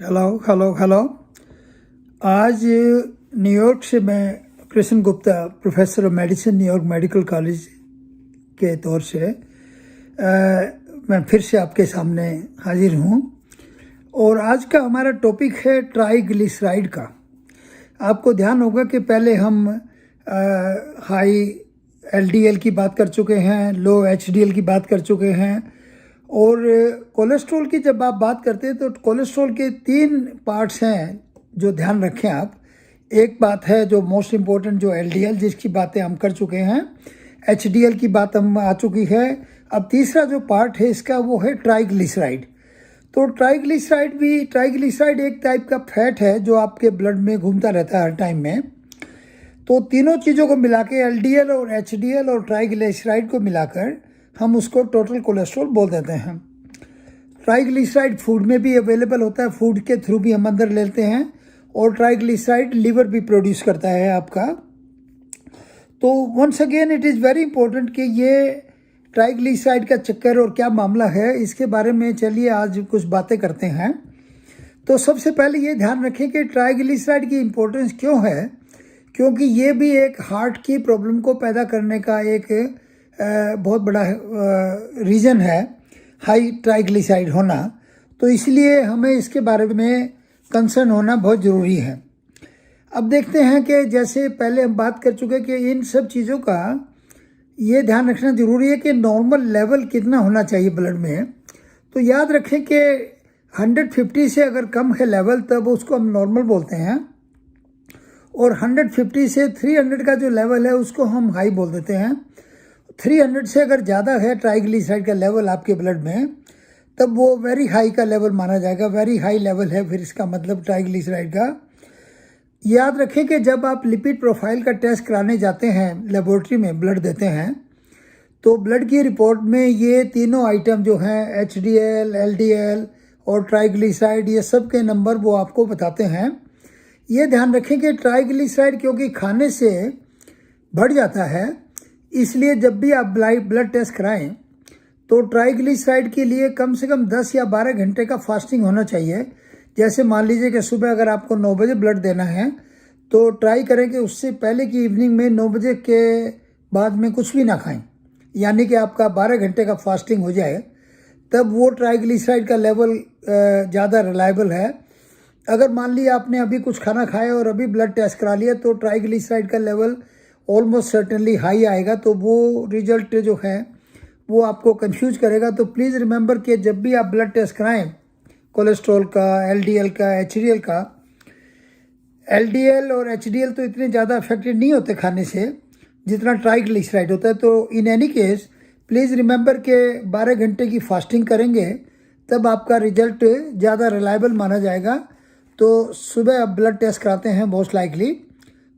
Hello hello hello. आज New York से मैं Krishna Gupta, professor of medicine, New York medical college के तौर से मैं फिर से आपके सामने हाजिर हूँ। और आज का हमारा टॉपिक है ट्राइग्लिसराइड का। आपको ध्यान होगा कि पहले हम हाई एलडीएल की बात कर चुके हैं, लो एचडीएल की बात कर चुके हैं। और कोलेस्ट्रॉल की जब आप बात करते हैं तो कोलेस्ट्रॉल के 3 पार्ट्स हैं जो ध्यान रखें आप। एक बात है जो मोस्ट इम्पोर्टेंट, जो एलडीएल, जिसकी बातें हम कर चुके हैं। एचडीएल की बात हम आ चुकी है। अब तीसरा जो पार्ट है इसका वो है ट्राइग्लिसराइड। तो ट्राइग्लिसराइड एक टाइप का फैट है जो आपके ब्लड में घूमता रहता है हर टाइम में। तो तीनों चीज़ों को मिला के, एलडीएल और एचडीएल और ट्राइग्लिसराइड को मिलाकर हम उसको टोटल कोलेस्ट्रॉल बोल देते हैं। ट्राइग्लिसराइड फूड में भी अवेलेबल होता है, फूड के थ्रू भी हम अंदर लेते हैं। और ट्राइग्लिसराइड लीवर भी प्रोड्यूस करता है आपका। तो once again it is very important कि ये ट्राइग्लिसराइड का चक्कर और क्या मामला है, इसके बारे में चलिए आज कुछ बातें करते हैं। तो सबसे पहले ये ध्यान रखें कि ट्राइग्लिसराइड की इम्पोर्टेंस क्यों है, क्योंकि ये भी एक हार्ट की प्रॉब्लम को पैदा करने का एक बहुत बड़ा रीज़न है, हाई ट्राइग्लिसराइड होना। तो इसलिए हमें इसके बारे में कंसर्न होना बहुत ज़रूरी है। अब देखते हैं कि जैसे पहले हम बात कर चुके कि इन सब चीज़ों का ये ध्यान रखना ज़रूरी है कि नॉर्मल लेवल कितना होना चाहिए ब्लड में। तो याद रखें कि 150 से अगर कम है लेवल तब उसको हम नॉर्मल बोलते हैं, और 150 से 300 का जो लेवल है उसको हम हाई बोल देते हैं। 300 से अगर ज़्यादा है ट्राइग्लिसराइड का लेवल आपके ब्लड में, तब वो वेरी हाई का लेवल माना जाएगा। वेरी हाई लेवल है फिर इसका मतलब ट्राइग्लिसराइड का। याद रखें कि जब आप लिपिड प्रोफाइल का टेस्ट कराने जाते हैं लेबोरेटरी में, ब्लड देते हैं, तो ब्लड की रिपोर्ट में ये तीनों आइटम जो हैं, एचडीएल, एलडीएल और ट्राइग्लिसराइड, ये सब के नंबर वो आपको बताते हैं। ये ध्यान रखें कि ट्राइग्लिसराइड क्योंकि खाने से बढ़ जाता है, इसलिए जब भी आप ब्लड टेस्ट कराएं तो ट्राइग्लिसराइड के लिए कम से कम 10 या 12 घंटे का फास्टिंग होना चाहिए। जैसे मान लीजिए कि सुबह अगर आपको 9 बजे ब्लड देना है तो ट्राई करें कि उससे पहले की इवनिंग में 9 बजे के बाद में कुछ भी ना खाएं, यानी कि आपका 12 घंटे का फास्टिंग हो जाए, तब वो ट्राइग्लिसराइड का लेवल ज़्यादा रिलायबल है। अगर मान लिया आपने अभी कुछ खाना खाया और अभी ब्लड टेस्ट करा लिया तो ट्राइग्लिसराइड का लेवल ऑलमोस्ट सर्टेनली हाई आएगा, तो वो रिजल्ट जो है वो आपको कंफ्यूज करेगा। तो प्लीज़ रिमेंबर कि जब भी आप ब्लड टेस्ट कराएं, कोलेस्ट्रॉल का, एलडीएल का, एचडीएल का, एलडीएल और एचडीएल तो इतने ज़्यादा अफेक्टेड नहीं होते खाने से जितना ट्राइग्लिसराइड होता है। तो in any case please remember कि 12 घंटे की फास्टिंग करेंगे तब आपका रिजल्ट ज़्यादा रिलायबल माना जाएगा। तो सुबह आप ब्लड टेस्ट कराते हैं मोस्ट लाइकली,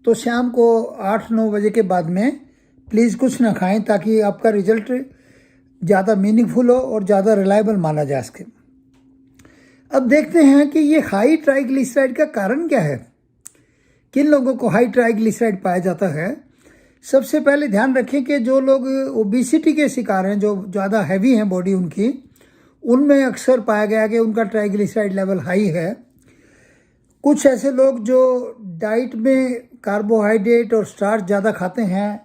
तो शाम को 8-9 बजे के बाद में प्लीज़ कुछ ना खाएं, ताकि आपका रिजल्ट ज़्यादा मीनिंगफुल हो और ज़्यादा रिलायबल माना जा सके। अब देखते हैं कि ये हाई ट्राइग्लिसराइड का कारण क्या है, किन लोगों को हाई ट्राइग्लिसराइड पाया जाता है। सबसे पहले ध्यान रखें कि जो लोग ओबेसिटी के शिकार हैं, जो ज़्यादा हैवी हैं बॉडी उनकी, उनमें अक्सर पाया गया कि उनका ट्राइग्लिसराइड लेवल हाई है। कुछ ऐसे लोग जो डाइट में कार्बोहाइड्रेट और स्टार्च ज़्यादा खाते हैं,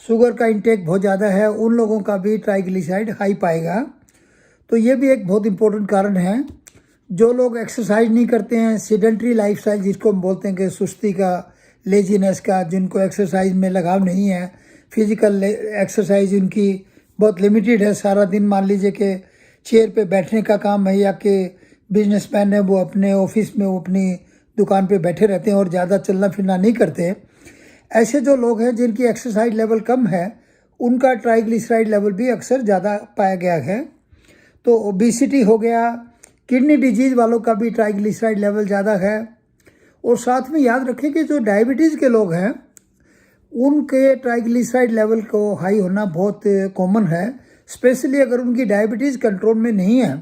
शुगर का इंटेक बहुत ज़्यादा है, उन लोगों का भी ट्राइग्लिसराइड हाई पाएगा। तो ये भी एक बहुत इंपॉर्टेंट कारण है। जो लोग एक्सरसाइज नहीं करते हैं, सेडेंट्री लाइफस्टाइल जिसको हम बोलते हैं कि सुस्ती का, लेजीनेस का, जिनको एक्सरसाइज में लगाव नहीं है, फिजिकल एक्सरसाइज उनकी बहुत लिमिटेड है, सारा दिन मान लीजिए कि चेयर पे बैठने का काम है, या कि बिजनेसमैन है वो अपने ऑफिस में, वो अपनी दुकान पे बैठे रहते हैं और ज़्यादा चलना फिरना नहीं करते। ऐसे जो लोग हैं जिनकी एक्सरसाइज लेवल कम है, उनका ट्राइग्लिसराइड लेवल भी अक्सर ज़्यादा पाया गया है। तो ओबेसिटी हो गया, किडनी डिजीज़ वालों का भी ट्राइग्लिसराइड लेवल ज़्यादा है। और साथ में याद रखें कि जो डायबिटीज़ के लोग हैं उनके ट्राइग्लिसराइड लेवल को हाई होना बहुत कॉमन है, स्पेशली अगर उनकी डायबिटीज़ कंट्रोल में नहीं है।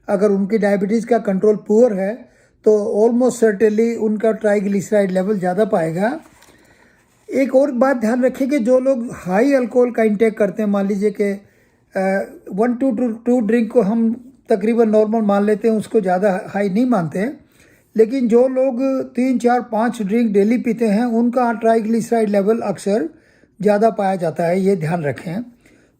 अगर उनकी डायबिटीज़ का कंट्रोल पुअर है तो ऑलमोस्ट सर्टेनली उनका ट्राइग्लिसराइड लेवल ज़्यादा पाएगा। एक और बात ध्यान रखें कि जो लोग हाई अल्कोहल का इंटेक करते हैं, मान लीजिए कि 1 to 2 ड्रिंक को हम तकरीबन नॉर्मल मान लेते हैं, उसको ज़्यादा हाई नहीं मानते हैं। लेकिन जो लोग 3, 4, 5 ड्रिंक डेली पीते हैं उनका ट्राइग्लिसराइड लेवल अक्सर ज़्यादा पाया जाता है, ये ध्यान रखें।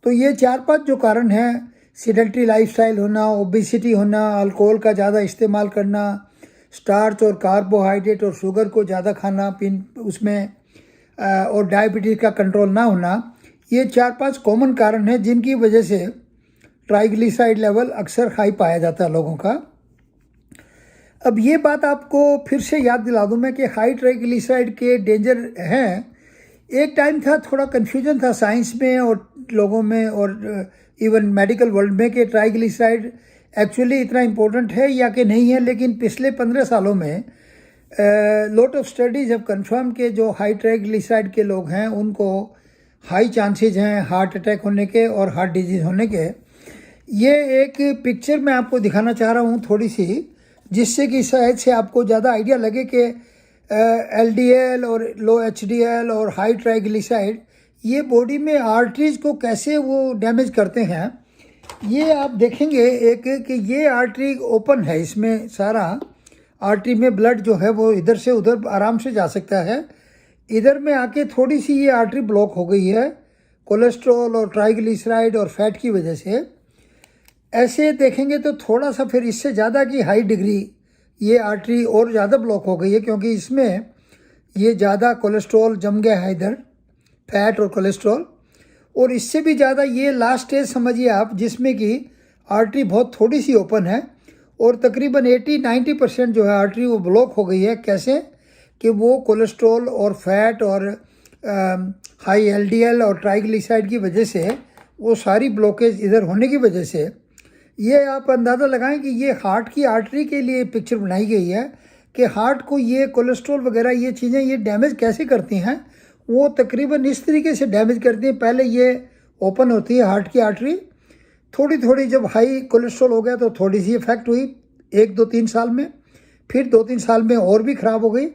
तो ये 4-5 जो कारण हैं, सीडेंटरी लाइफस्टाइल होना, ओबेसिटी होना, अल्कोहल का ज़्यादा इस्तेमाल करना, स्टार्च और कार्बोहाइड्रेट और शुगर को ज़्यादा खाना उसमें और डायबिटीज़ का कंट्रोल ना होना, ये 4-5 कॉमन कारण हैं जिनकी वजह से ट्राइग्लिसराइड लेवल अक्सर हाई पाया जाता है लोगों का। अब ये बात आपको फिर से याद दिला दूं मैं कि हाई ट्राइग्लिसराइड के डेंजर हैं। एक टाइम था, थोड़ा कन्फ्यूजन था साइंस में और लोगों में और इवन मेडिकल वर्ल्ड में कि ट्राइग्लिसराइड एक्चुअली इतना इम्पोर्टेंट है या कि नहीं है। लेकिन पिछले 15 सालों में lot of studies have confirm के जो हाई ट्राइग्लिसराइड के लोग हैं उनको हाई चांसेज हैं हार्ट अटैक होने के और हार्ट डिजीज़ होने के। ये एक पिक्चर मैं आपको दिखाना चाह रहा हूँ थोड़ी सी, जिससे कि शायद से आपको ज़्यादा आइडिया लगे कि LDL और लो HDL और हाई ट्राइग्लिसराइड ये बॉडी में आर्टरीज को कैसे वो डैमेज करते हैं। ये आप देखेंगे एक कि ये आर्टरी ओपन है, इसमें सारा आर्टरी में ब्लड जो है वो इधर से उधर आराम से जा सकता है। इधर में आके थोड़ी सी ये आर्टरी ब्लॉक हो गई है कोलेस्ट्रॉल और ट्राइग्लिसराइड और फैट की वजह से। ऐसे देखेंगे तो थोड़ा सा फिर इससे ज़्यादा की हाई डिग्री ये आर्टरी और ज़्यादा ब्लॉक हो गई है, क्योंकि इसमें ये ज़्यादा कोलेस्ट्रॉल जम गया है इधर, फैट और कोलेस्ट्रॉल। और इससे भी ज़्यादा ये लास्ट स्टेज समझिए आप, जिसमें कि आर्टरी बहुत थोड़ी सी ओपन है और तकरीबन 80-90% जो है आर्टरी वो ब्लॉक हो गई है। कैसे कि वो कोलेस्ट्रॉल और फैट और हाई LDL और ट्राइग्लिसराइड की वजह से वो सारी ब्लॉकेज इधर होने की वजह से। ये आप अंदाज़ा लगाएं कि ये हार्ट की आर्टरी के लिए पिक्चर बनाई गई है कि हार्ट को ये कोलेस्ट्रॉल वगैरह ये चीज़ें ये डैमेज कैसे करती हैं। वो तकरीबन इस तरीके से डैमेज करती हैं, पहले ये ओपन होती है हार्ट की आर्टरी, थोड़ी थोड़ी जब हाई कोलेस्ट्रॉल हो गया तो थोड़ी सी इफेक्ट हुई 1-2-3 साल में, फिर 2-3 साल में और भी ख़राब हो गई।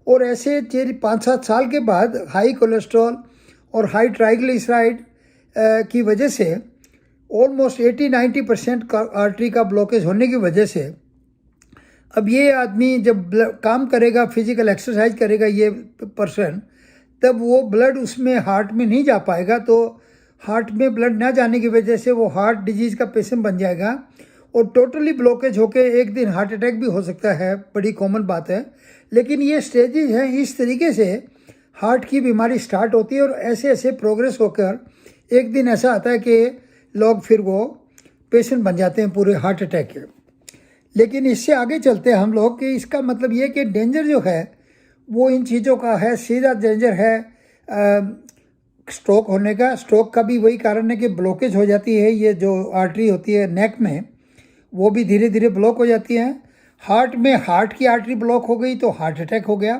और ऐसे 5-7 साल के बाद हाई कोलेस्ट्रॉल और हाई ट्राइग्लिसराइड की वजह से ऑलमोस्ट 80-90% आर्टरी का ब्लॉकेज होने की वजह से अब ये आदमी जब काम करेगा, फिजिकल एक्सरसाइज करेगा ये पर्सन, तब वो ब्लड उसमें हार्ट में नहीं जा पाएगा। तो हार्ट में ब्लड ना जाने की वजह से वो हार्ट डिजीज़ का पेशेंट बन जाएगा और टोटली ब्लॉकेज होके एक दिन हार्ट अटैक भी हो सकता है, बड़ी कॉमन बात है। लेकिन ये स्टेजेज हैं, इस तरीके से हार्ट की बीमारी स्टार्ट होती है और ऐसे ऐसे प्रोग्रेस होकर एक दिन ऐसा आता है कि लोग फिर वो पेशेंट बन जाते हैं पूरे हार्ट अटैक के। लेकिन इससे आगे चलते हैं हम लोग कि इसका मतलब ये कि डेंजर जो है वो इन चीज़ों का है। सीधा डेंजर है स्ट्रोक होने का। स्ट्रोक का भी वही कारण है कि ब्लॉकेज हो जाती है, ये जो आर्टरी होती है नेक में वो भी धीरे धीरे ब्लॉक हो जाती है। हार्ट में हार्ट की आर्टरी ब्लॉक हो गई तो हार्ट अटैक हो गया।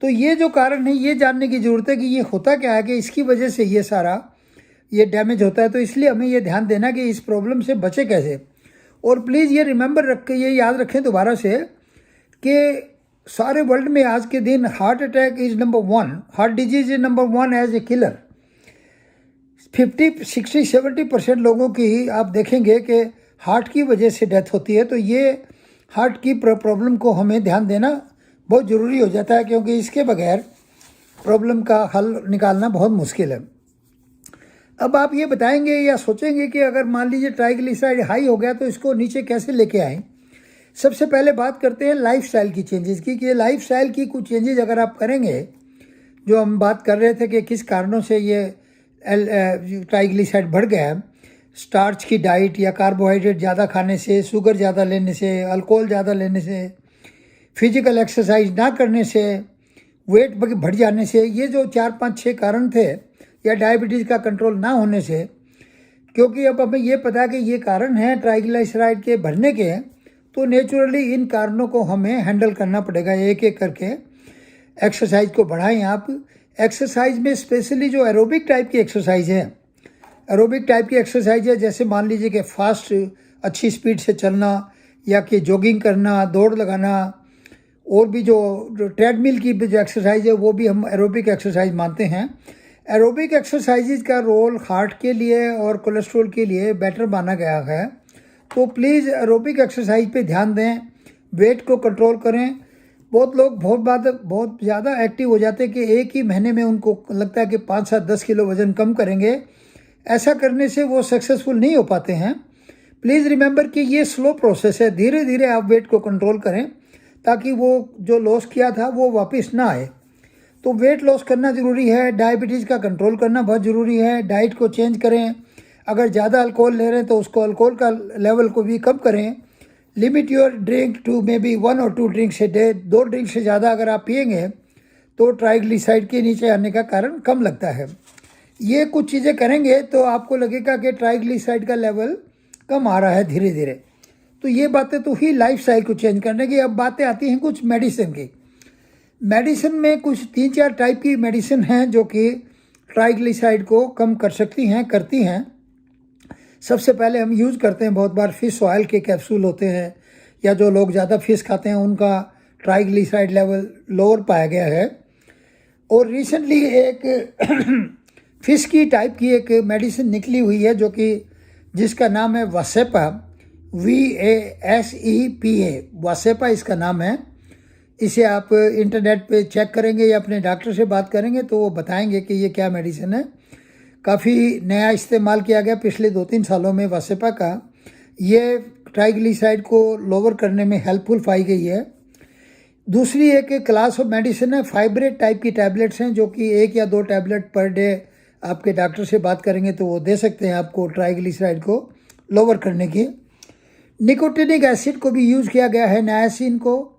तो ये जो कारण है ये जानने की ज़रूरत है कि ये होता क्या है कि इसकी वजह से ये सारा ये डैमेज होता है। तो इसलिए हमें ये ध्यान देना कि इस प्रॉब्लम से बचे कैसे। और प्लीज़ ये रिमेंबर रख के ये याद रखें दोबारा से कि सारे वर्ल्ड में आज के दिन heart attack is number 1, heart disease is number 1 as a killer. 50, 60, 70% लोगों की आप देखेंगे कि हार्ट की वजह से डेथ होती है। तो ये हार्ट की प्रॉब्लम को हमें ध्यान देना बहुत ज़रूरी हो जाता है, क्योंकि इसके बगैर प्रॉब्लम का हल निकालना बहुत मुश्किल है। अब आप ये बताएंगे या सोचेंगे कि अगर मान लीजिए ट्राइग्लिसराइड हाई हो गया तो इसको नीचे कैसे लेके आएँ। सबसे पहले बात करते हैं लाइफस्टाइल की चेंजेस की कि लाइफस्टाइल की कुछ चेंजेस अगर आप करेंगे, जो हम बात कर रहे थे कि किस कारणों से ये ट्राइग्लिसराइड बढ़ गया है। स्टार्च की डाइट या कार्बोहाइड्रेट ज़्यादा खाने से, शुगर ज़्यादा लेने से, अल्कोहल ज़्यादा लेने से, फिजिकल एक्सरसाइज ना करने से, वेट बढ़ जाने से, ये जो 4-5-6 कारण थे, या डायबिटीज़ का कंट्रोल ना होने से। क्योंकि अब हमें ये पता है कि ये कारण है ट्राइग्लिसराइड के बढ़ने के, तो नेचुरली इन कारणों को हमें हैंडल करना पड़ेगा एक एक करके। एक्सरसाइज को बढ़ाएं आप। एक्सरसाइज में स्पेशली जो एरोबिक टाइप की एक्सरसाइज है, एरोबिक टाइप की एक्सरसाइज है, जैसे मान लीजिए कि फास्ट अच्छी स्पीड से चलना या कि जॉगिंग करना, दौड़ लगाना, और भी जो ट्रेडमिल की जो एक्सरसाइज है वो भी हम एरोबिक एक्सरसाइज मानते हैं। एरोबिक एक्सरसाइजेज का रोल हार्ट के लिए और कोलेस्ट्रॉल के लिए बेटर माना गया है। तो प्लीज़ एरोबिक एक्सरसाइज पे ध्यान दें, वेट को कंट्रोल करें। बहुत लोग बहुत ज़्यादा एक्टिव हो जाते हैं कि एक ही महीने में उनको लगता है कि 5, 7, 10 किलो वज़न कम करेंगे। ऐसा करने से वो सक्सेसफुल नहीं हो पाते हैं। प्लीज़ रिमेंबर कि ये स्लो प्रोसेस है, धीरे धीरे आप वेट को कंट्रोल करें ताकि वो जो लॉस किया था वो वापस ना आए। तो वेट लॉस करना ज़रूरी है, डायबिटीज़ का कंट्रोल करना बहुत ज़रूरी है, डाइट को चेंज करें। अगर ज़्यादा अल्कोहल ले रहे हैं तो उसको अल्कोहल का लेवल को भी कम करें। Limit your drink to maybe 1 और 2 ड्रिंक्स ए डे। 2 ड्रिंक से ज़्यादा अगर आप पिएंगे तो ट्राइग्लिसराइड के नीचे आने का कारण कम लगता है। ये कुछ चीज़ें करेंगे तो आपको लगेगा कि ट्राइग्लिसराइड का लेवल कम आ रहा है धीरे धीरे। तो ये बातें तो ही लाइफ स्टाइल को चेंज करने की। अब बातें आती हैं कुछ मेडिसिन की। मेडिसिन में कुछ 3-4 टाइप की मेडिसिन हैं जो कि ट्राइग्लिसराइड को कम कर सकती हैं, करती हैं। सबसे पहले हम यूज़ करते हैं बहुत बार फिश ऑयल के कैप्सूल होते हैं, या जो लोग ज़्यादा फिश खाते हैं उनका ट्राइग्लिसराइड लेवल लोअर पाया गया है। और रिसेंटली एक फिश की टाइप की एक मेडिसिन निकली हुई है जो कि जिसका नाम है वासेपा, VASEPA, वासेपा इसका नाम है। इसे आप इंटरनेट पे चेक करेंगे या अपने डॉक्टर से बात करेंगे तो वो बताएंगे कि ये क्या मेडिसिन है। काफ़ी नया इस्तेमाल किया गया पिछले 2-3 सालों में वासेपा का। ये ट्राइग्लिसराइड को लोअर करने में हेल्पफुल पाई गई है। दूसरी एक क्लास ऑफ मेडिसिन है, फाइब्रेट टाइप की टैबलेट्स हैं जो कि 1 या 2 टैबलेट पर डे आपके डॉक्टर से बात करेंगे तो वो दे सकते हैं आपको ट्राइग्लिसराइड को लोअर करने की। निकोटिनिक एसिड को भी यूज़ किया गया है, नायासिन को।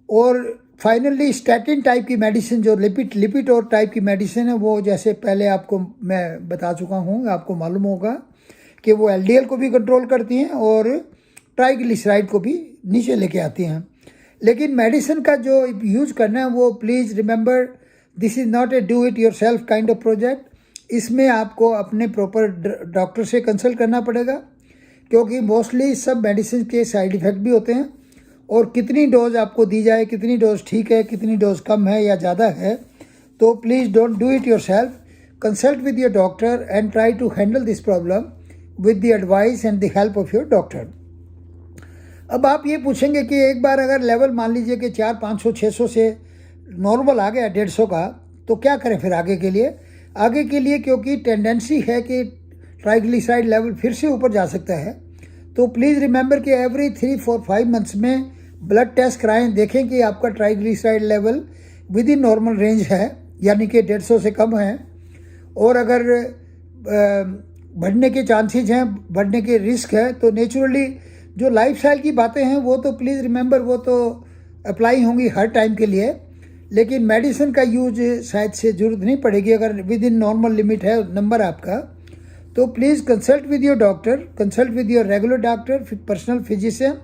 और फाइनली स्टैटिन टाइप की मेडिसिन जो लिपिड टाइप की मेडिसिन है, वो जैसे पहले आपको मैं बता चुका हूँ, आपको मालूम होगा कि वो LDL को भी कंट्रोल करती हैं और ट्राइग्लिसराइड को भी नीचे लेके आती हैं। लेकिन मेडिसिन का जो यूज़ करना है वो please remember this is not a do it your self kind of project. इसमें आपको अपने प्रॉपर डॉक्टर से कंसल्ट करना पड़ेगा, क्योंकि मोस्टली सब मेडिसिन के साइड इफ़ेक्ट भी होते हैं। और कितनी डोज आपको दी जाए, कितनी डोज ठीक है, कितनी डोज कम है या ज़्यादा है, तो please don't do it yourself. Consult with your doctor and try to handle this problem with the advice and the help of your doctor. अब आप ये पूछेंगे कि एक बार अगर लेवल मान लीजिए कि 400, 500, 600 से नॉर्मल आ गया 150 का, तो क्या करें फिर आगे के लिए? आगे के लिए क्योंकि टेंडेंसी है कि ट्राइग्लिसराइड लेवल फिर से ऊपर जा सकता है, तो प्लीज़ रिमेंबर कि एवरी 3, 4, 5 मंथ्स में ब्लड टेस्ट कराएं, देखें कि आपका triglyceride level with in normal range है, यानी कि 150 से कम है। और अगर बढ़ने के चांसेस हैं, बढ़ने के रिस्क है, तो नेचुरली जो लाइफस्टाइल की बातें हैं वो तो प्लीज़ रिमेंबर वो तो अप्लाई होंगी हर टाइम के लिए। लेकिन मेडिसिन का यूज शायद से ज़रूरत नहीं पड़ेगी अगर विद इन नॉर्मल लिमिट है नंबर आपका। तो please consult with your doctor, consult with your regular doctor, personal physician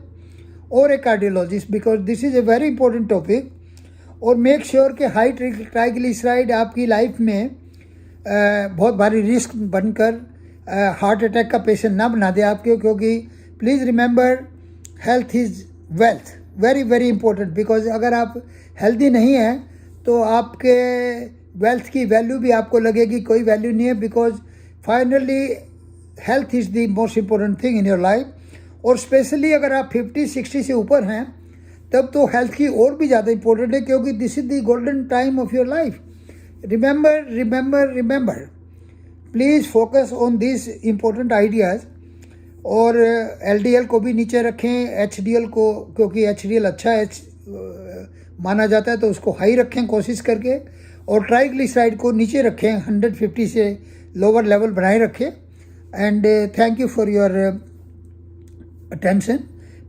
और a cardiologist, because this is a very important topic. और मेक श्योर कि हाई ट्राइग्लिसराइड आपकी लाइफ में बहुत भारी रिस्क बनकर हार्ट अटैक का पेशेंट ना बना दे आपके, क्योंकि please remember health is wealth, very very important. Because अगर आप हेल्दी नहीं हैं तो आपके वेल्थ की वैल्यू भी आपको लगेगी कोई वैल्यू नहीं है, because finally health is the most important thing in your life. और स्पेशली अगर आप 50-60 से ऊपर हैं तब तो हेल्थ की और भी ज़्यादा इंपॉर्टेंट है, क्योंकि this is the golden time of your life. Remember remember remember, please focus on this important ideas. और LDL को भी नीचे रखें, HDL को, क्योंकि HDL अच्छा माना जाता है तो उसको हाई रखें कोशिश करके, और ट्राइग्लिसराइड को नीचे रखें, 150 से लोअर लेवल बनाए रखें। And thank you for your attention,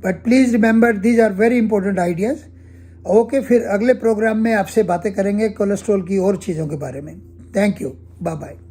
but please remember these are very important ideas. Okay, फिर अगले प्रोग्राम में आपसे बातें करेंगे कोलेस्ट्रॉल की और चीज़ों के बारे में। Thank you, bye bye.